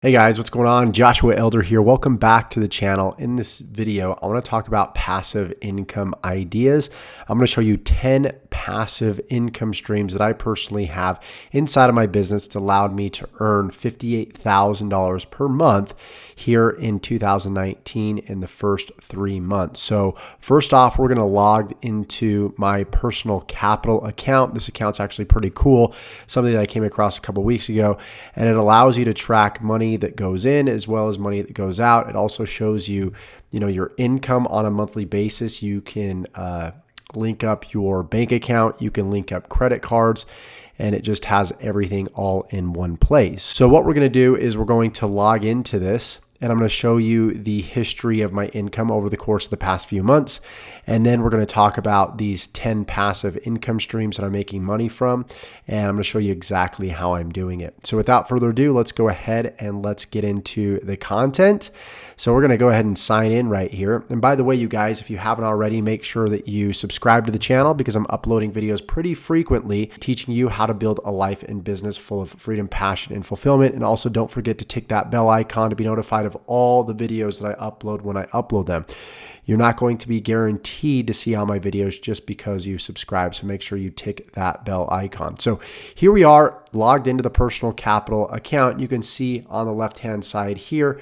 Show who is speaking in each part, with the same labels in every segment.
Speaker 1: Hey guys, what's going on? Joshua Elder here. Welcome back to the channel. In this video, I want to talk about passive income ideas. I'm going to show you 10 passive income streams that I personally have inside of my business that allowed me to earn $58,000 per month here in 2019 in the first 3 months. So first off, we're going to log into my personal capital account. This account's actually pretty cool, something that I came across a couple weeks ago, and it allows you to track money that goes in as well as money that goes out. It also shows you, your income on a monthly basis. You can link up your bank account, you can link up credit cards, and it just has everything all in one place. So what we're going to do is we're going to log into this, and I'm going to show you the history of my income over the course of the past few months. And then we're going to talk about these 10 passive income streams that I'm making money from. And I'm going to show you exactly how I'm doing it. So without further ado, let's go ahead and let's get into the content. So we're going to go ahead and sign in right here. And by the way, you guys, if you haven't already, make sure that you subscribe to the channel because I'm uploading videos pretty frequently teaching you how to build a life and business full of freedom, passion, and fulfillment. And also don't forget to tick that bell icon to be notified of all the videos that I upload when I upload them. You're not going to be guaranteed to see all my videos just because you subscribe. So make sure you tick that bell icon. So here we are logged into the personal capital account. You can see on the left-hand side here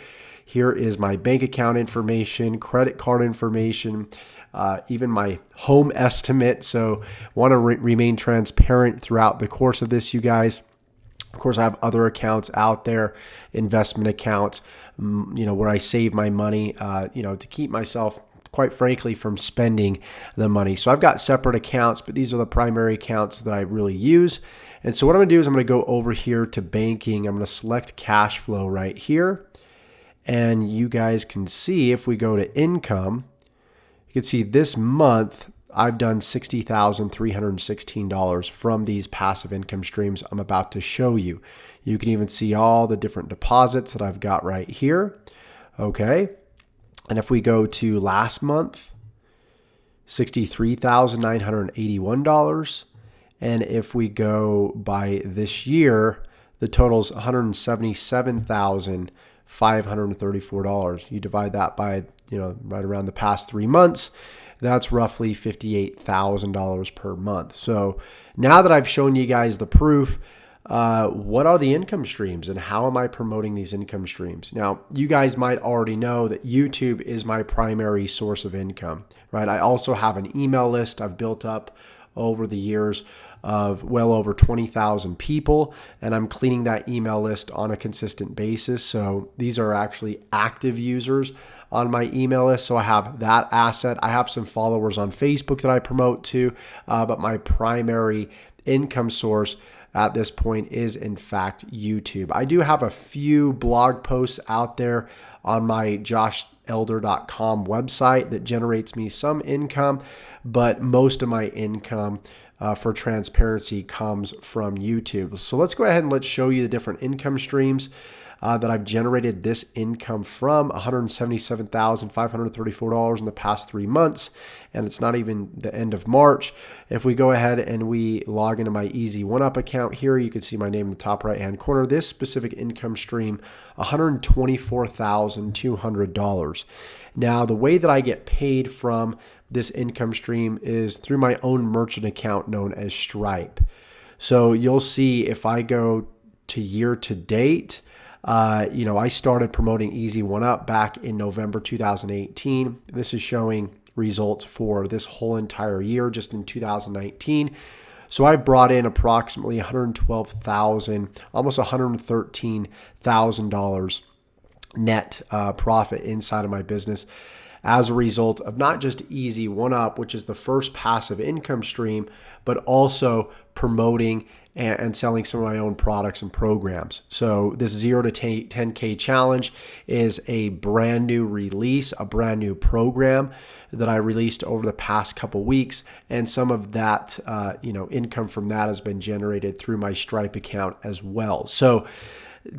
Speaker 1: is my bank account information, credit card information, even my home estimate. So want to remain transparent throughout the course of this, you guys. Of course, I have other accounts out there, investment accounts, where I save my money, to keep myself, quite frankly, from spending the money. So I've got separate accounts, but these are the primary accounts that I really use. And so what I'm going to do is I'm going to go over here to banking. I'm going to select cash flow right here. And you guys can see if we go to income, you can see this month I've done $60,316 from these passive income streams I'm about to show you. You can even see all the different deposits that I've got right here. Okay. And if we go to last month, $63,981. And if we go by this year, the total's $177,534. You divide that by, right around the past 3 months, that's roughly $58,000 per month. So now that I've shown you guys the proof, what are the income streams and how am I promoting these income streams? Now, you guys might already know that YouTube is my primary source of income, right? I also have an email list I've built up over the years of well over 20,000 people, and I'm cleaning that email list on a consistent basis. So these are actually active users on my email list. So I have that asset. I have some followers on Facebook that I promote to, but my primary income source at this point is in fact YouTube. I do have a few blog posts out there on my joshelder.com website that generates me some income, but most of my income for transparency comes from YouTube. So let's go ahead and let's show you the different income streams that I've generated this income from. $177,534 in the past 3 months, and it's not even the end of March. If we go ahead and we log into my Easy 1UP account here, you can see my name in the top right hand corner. This specific income stream, $124,200. Now, the way that I get paid from this income stream is through my own merchant account known as Stripe. So you'll see if I go to year to date, I started promoting Easy 1UP back in November 2018. This is showing results for this whole entire year, just in 2019. So I brought in approximately $112,000, almost $113,000 net profit inside of my business as a result of not just Easy 1UP, which is the first passive income stream, but also promoting and selling some of my own products and programs. So this 0 to 10K challenge is a brand new release, a brand new program that I released over the past couple weeks. And some of that, income from that has been generated through my Stripe account as well. So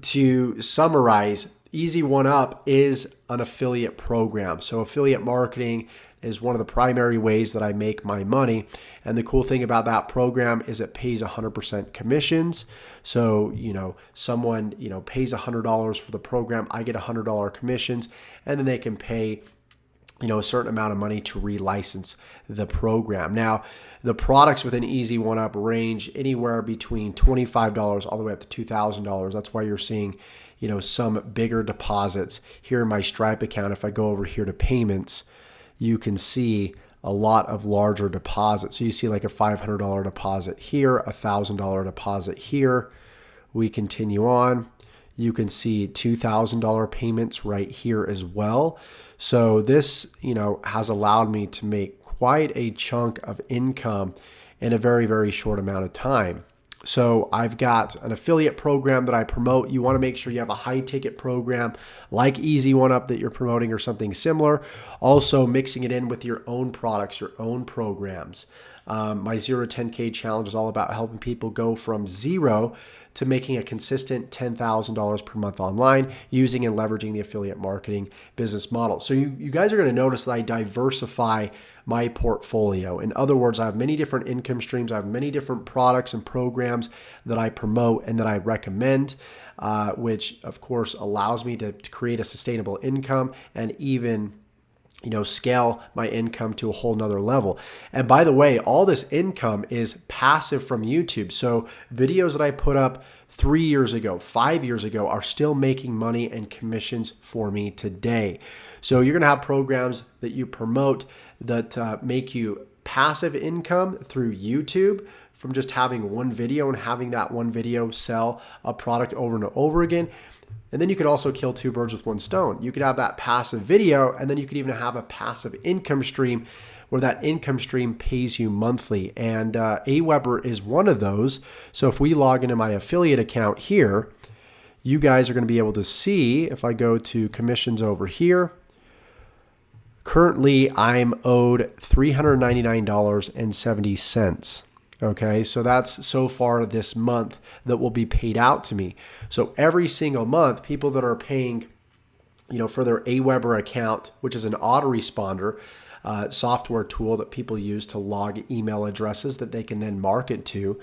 Speaker 1: to summarize, Easy 1UP is an affiliate program. So affiliate marketing is one of the primary ways that I make my money. And the cool thing about that program is it pays 100% commissions. So, someone, pays $100 for the program, I get $100 commissions, and then they can pay a certain amount of money to relicense the program. Now, the products within Easy One Up range anywhere between $25 all the way up to $2,000. That's why you're seeing, some bigger deposits here in my Stripe account. If I go over here to payments, you can see a lot of larger deposits. So you see like a $500 deposit here, a $1,000 deposit here. We continue on. You can see $2,000 payments right here as well. So this, has allowed me to make quite a chunk of income in a very, very short amount of time. So I've got an affiliate program that I promote. You want to make sure you have a high ticket program like Easy One Up that you're promoting or something similar. Also mixing it in with your own products, your own programs. My 0 to 10K challenge is all about helping people go from zero to making a consistent $10,000 per month online using and leveraging the affiliate marketing business model. So you guys are going to notice that I diversify my portfolio. In other words, I have many different income streams. I have many different products and programs that I promote and that I recommend, which of course allows me to create a sustainable income and even scale my income to a whole nother level. And by the way, all this income is passive from YouTube. So videos that I put up 3 years ago, 5 years ago are still making money and commissions for me today. So you're going to have programs that you promote that make you passive income through YouTube from just having one video and having that one video sell a product over and over again. And then you could also kill two birds with one stone. You could have that passive video, and then you could even have a passive income stream where that income stream pays you monthly. And Aweber is one of those. So if we log into my affiliate account here, you guys are going to be able to see, if I go to commissions over here, currently I'm owed $399.70. Okay, so that's so far this month that will be paid out to me. So every single month, people that are paying, for their Aweber account, which is an autoresponder software tool that people use to log email addresses that they can then market to.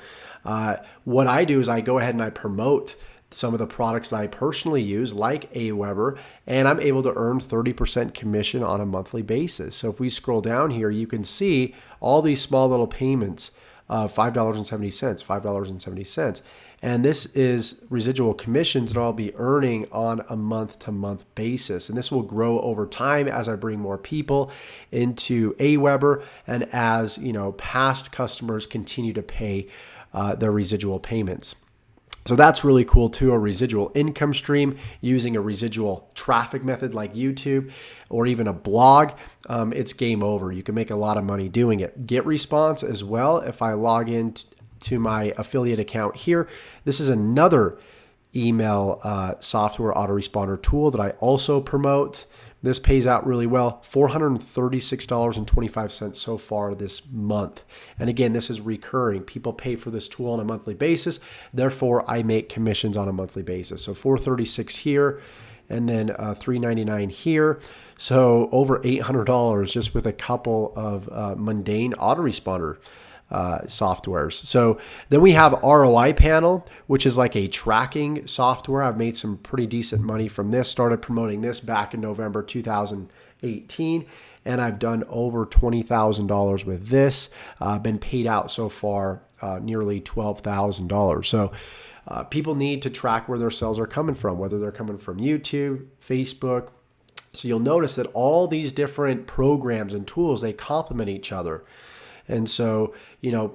Speaker 1: What I do is I go ahead and I promote some of the products that I personally use, like Aweber, and I'm able to earn 30% commission on a monthly basis. So if we scroll down here, you can see all these small little payments. $5.70, $5.70. And this is residual commissions that I'll be earning on a month-to-month basis. And this will grow over time as I bring more people into Aweber and as past customers continue to pay their residual payments. So that's really cool too, a residual income stream using a residual traffic method like YouTube or even a blog. It's game over. You can make a lot of money doing it. Get response as well. If I log in to my affiliate account here, this is another email software autoresponder tool that I also promote. This pays out really well, $436.25 so far this month. And again, this is recurring. People pay for this tool on a monthly basis. Therefore, I make commissions on a monthly basis. So $436 here and then $399 here. So over $800 just with a couple of mundane autoresponder softwares. So then we have ROI Panel, which is like a tracking software. I've made some pretty decent money from this. Started promoting this back in November 2018, and I've done over $20,000 with this. Been paid out so far nearly $12,000. So people need to track where their sales are coming from, whether they're coming from YouTube, Facebook. So you'll notice that all these different programs and tools, they complement each other. And so,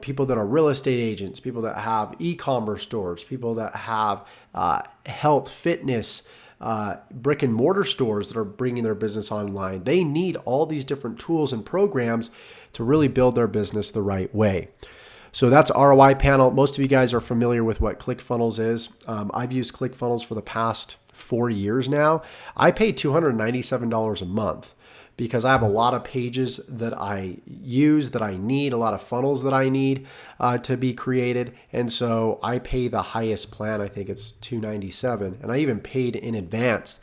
Speaker 1: people that are real estate agents, people that have e-commerce stores, people that have health, fitness, brick and mortar stores that are bringing their business online, they need all these different tools and programs to really build their business the right way. So that's ROI Panel. Most of you guys are familiar with what ClickFunnels is. I've used ClickFunnels for the past 4 years now. I pay $297 a month because I have a lot of pages that I use, that I need, a lot of funnels that I need to be created. And so I pay the highest plan. I think it's $297, and I even paid in advance.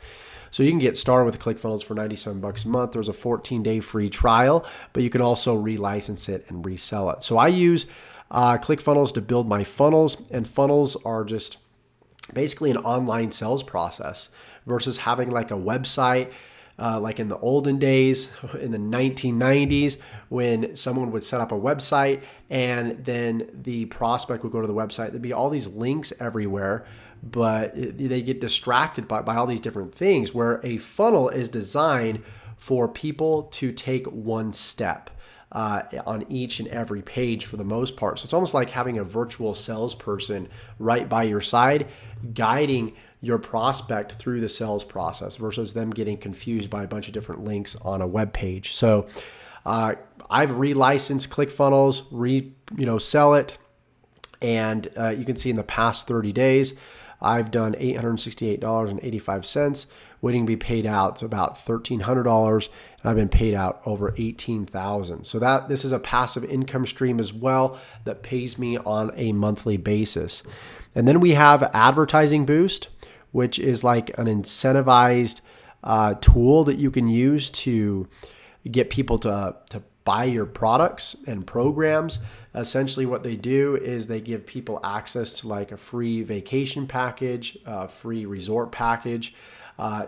Speaker 1: So you can get started with ClickFunnels for $97 a month. There's a 14-day free trial, but you can also relicense it and resell it. So I use ClickFunnels to build my funnels, and funnels are just basically an online sales process versus having like a website. Like in the olden days, in the 1990s, when someone would set up a website and then the prospect would go to the website, there'd be all these links everywhere, but they get distracted by all these different things, where a funnel is designed for people to take one step on each and every page for the most part. So it's almost like having a virtual salesperson right by your side, guiding your prospect through the sales process versus them getting confused by a bunch of different links on a web page. So I've relicensed ClickFunnels, sell it, and you can see in the past 30 days, I've done $868.85, waiting to be paid out to about $1,300, and I've been paid out over $18,000. So this is a passive income stream as well that pays me on a monthly basis. And then we have Advertising Boost, which is like an incentivized tool that you can use to get people to buy your products and programs. Essentially what they do is they give people access to like a free vacation package, a free resort package.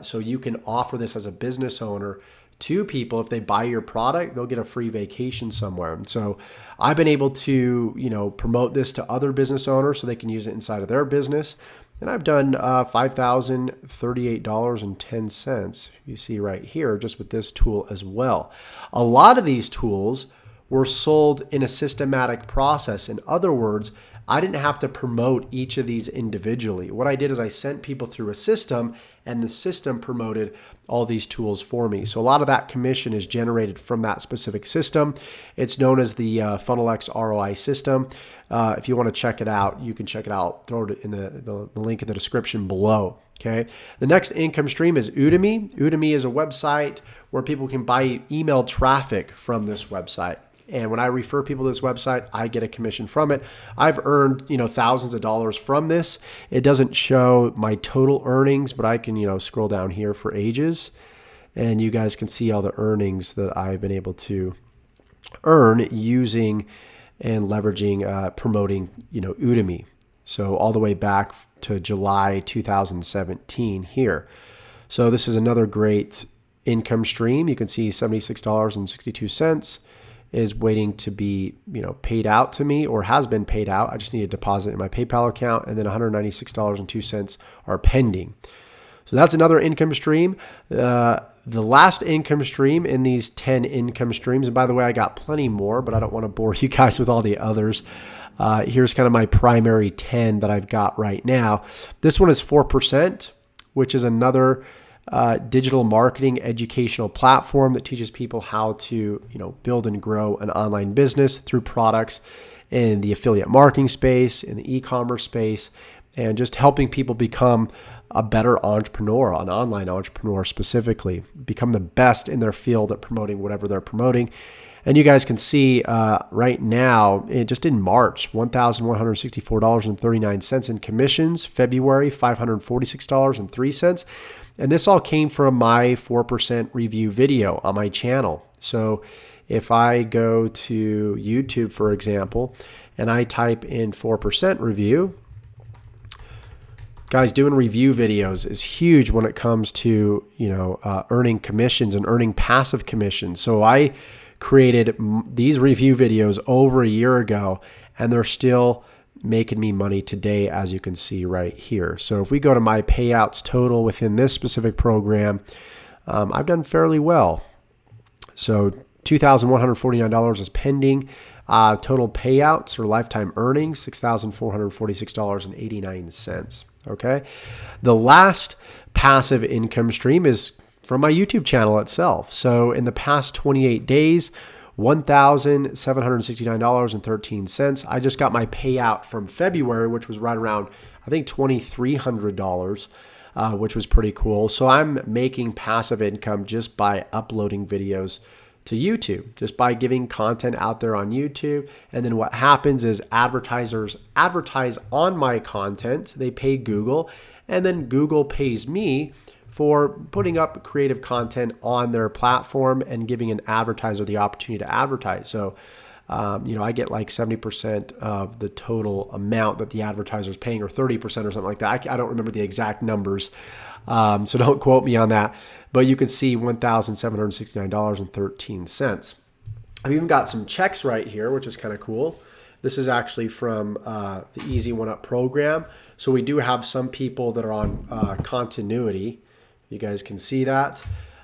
Speaker 1: So you can offer this as a business owner to people. If they buy your product, they'll get a free vacation somewhere. And so I've been able to, promote this to other business owners so they can use it inside of their business. And I've done $5,038.10, you see right here, just with this tool as well. A lot of these tools were sold in a systematic process. In other words, I didn't have to promote each of these individually. What I did is I sent people through a system, and the system promoted all these tools for me. So a lot of that commission is generated from that specific system. It's known as the FunnelX ROI system. If you want to check it out, you can check it out. Throw it in the link in the description below. Okay. The next income stream is YouToMe. YouToMe is a website where people can buy email traffic from this website. And when I refer people to this website, I get a commission from it. I've earned, thousands of dollars from this. It doesn't show my total earnings, but I can, scroll down here for ages, and you guys can see all the earnings that I've been able to earn using and leveraging, promoting, YouToMe. So all the way back to July 2017 here. So this is another great income stream. You can see $76.62 is waiting to be, paid out to me, or has been paid out. I just need a deposit in my PayPal account, and then $196.02 are pending. So that's another income stream. The last income stream in these 10 income streams, and by the way, I got plenty more, but I don't want to bore you guys with all the others. Here's kind of my primary 10 that I've got right now. This one is 4%, which is another digital marketing educational platform that teaches people how to, build and grow an online business through products in the affiliate marketing space, in the e-commerce space, and just helping people become a better entrepreneur, an online entrepreneur specifically, become the best in their field at promoting whatever they're promoting. And you guys can see right now, just in March, $1,164.39 in commissions, February, $546.03. And this all came from my 4% review video on my channel. So if I go to YouTube, for example, and I type in 4% review, guys, doing review videos is huge when it comes to, earning commissions and earning passive commissions. So I created these review videos over a year ago, and they're still making me money today, as you can see right here. So if we go to my payouts total within this specific program, I've done fairly well. So $2,149 is pending. Total payouts or lifetime earnings, $6,446.89. Okay. The last passive income stream is from my YouTube channel itself. So in the past 28 days, $1,769.13. I just got my payout from February, which was right around, I think, $2,300. which was pretty cool. So I'm making passive income just by uploading videos to YouTube, just by giving content out there on YouTube. And then what happens is advertisers advertise on my content. They pay Google, and then Google pays me for putting up creative content on their platform and giving an advertiser the opportunity to advertise. So, I get like 70% of the total amount that the advertiser is paying, or 30% or something like that. I don't remember the exact numbers, so don't quote me on that. But you can see $1,769.13. I've even got some checks right here, which is kind of cool. This is actually from the Easy One Up program. So we do have some people that are on continuity. You guys can see that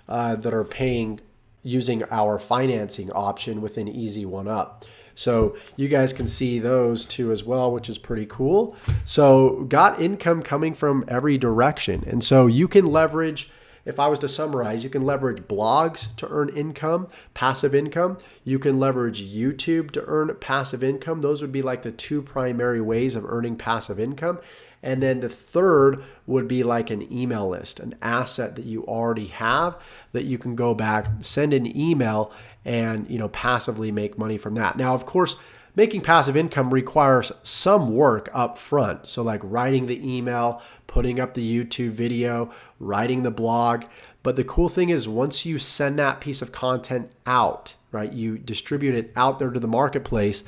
Speaker 1: are paying using our financing option within Easy One Up. So you guys can see those too as well, which is pretty cool. So got income coming from every direction. And so you can leverage, if I was to summarize, you can leverage blogs to earn income, passive income. You can leverage YouTube to earn passive income. Those would be like the two primary ways of earning passive income. And then the third would be like an email list, an asset that you already have that you can go back, send an email, and passively make money from that. Now, of course, making passive income requires some work up front. So like writing the email, putting up the YouTube video, writing the blog. But the cool thing is once you send that piece of content out, right, you distribute it out there to the marketplace,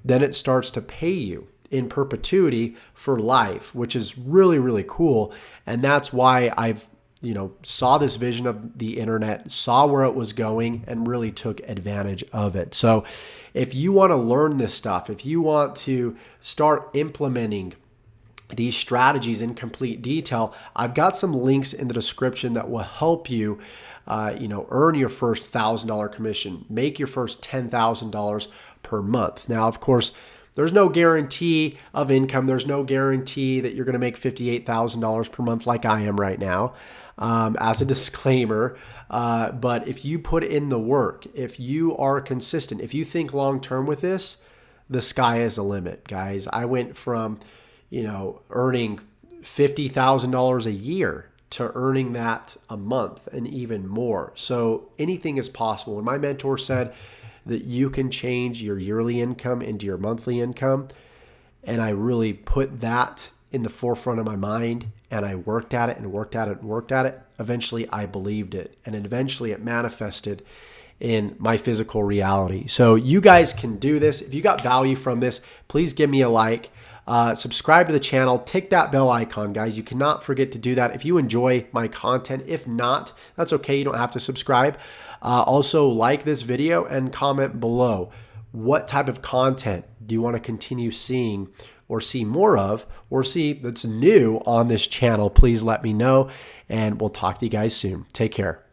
Speaker 1: then it starts to pay you in perpetuity for life, which is really, really cool. And that's why I've, saw this vision of the internet, saw where it was going, and really took advantage of it. So if you want to learn this stuff, if you want to start implementing these strategies in complete detail, I've got some links in the description that will help you, earn your first $1,000 commission, make your first $10,000 per month. Now, of course, there's no guarantee of income. There's no guarantee that you're going to make $58,000 per month like I am right now, as a disclaimer. But if you put in the work, if you are consistent, if you think long-term with this, the sky is the limit, guys. I went from, earning $50,000 a year to earning that a month and even more. So anything is possible. When my mentor said that you can change your yearly income into your monthly income, and I really put that in the forefront of my mind, and I worked at it and worked at it and worked at it. Eventually I believed it, and eventually it manifested in my physical reality. So you guys can do this. If you got value from this, please give me a like. Subscribe to the channel, tick that bell icon, guys. You cannot forget to do that if you enjoy my content. If not, that's okay. You don't have to subscribe. Also, like this video and comment below. What type of content do you want to continue seeing or see more of, or see that's new on this channel? Please let me know, and we'll talk to you guys soon. Take care.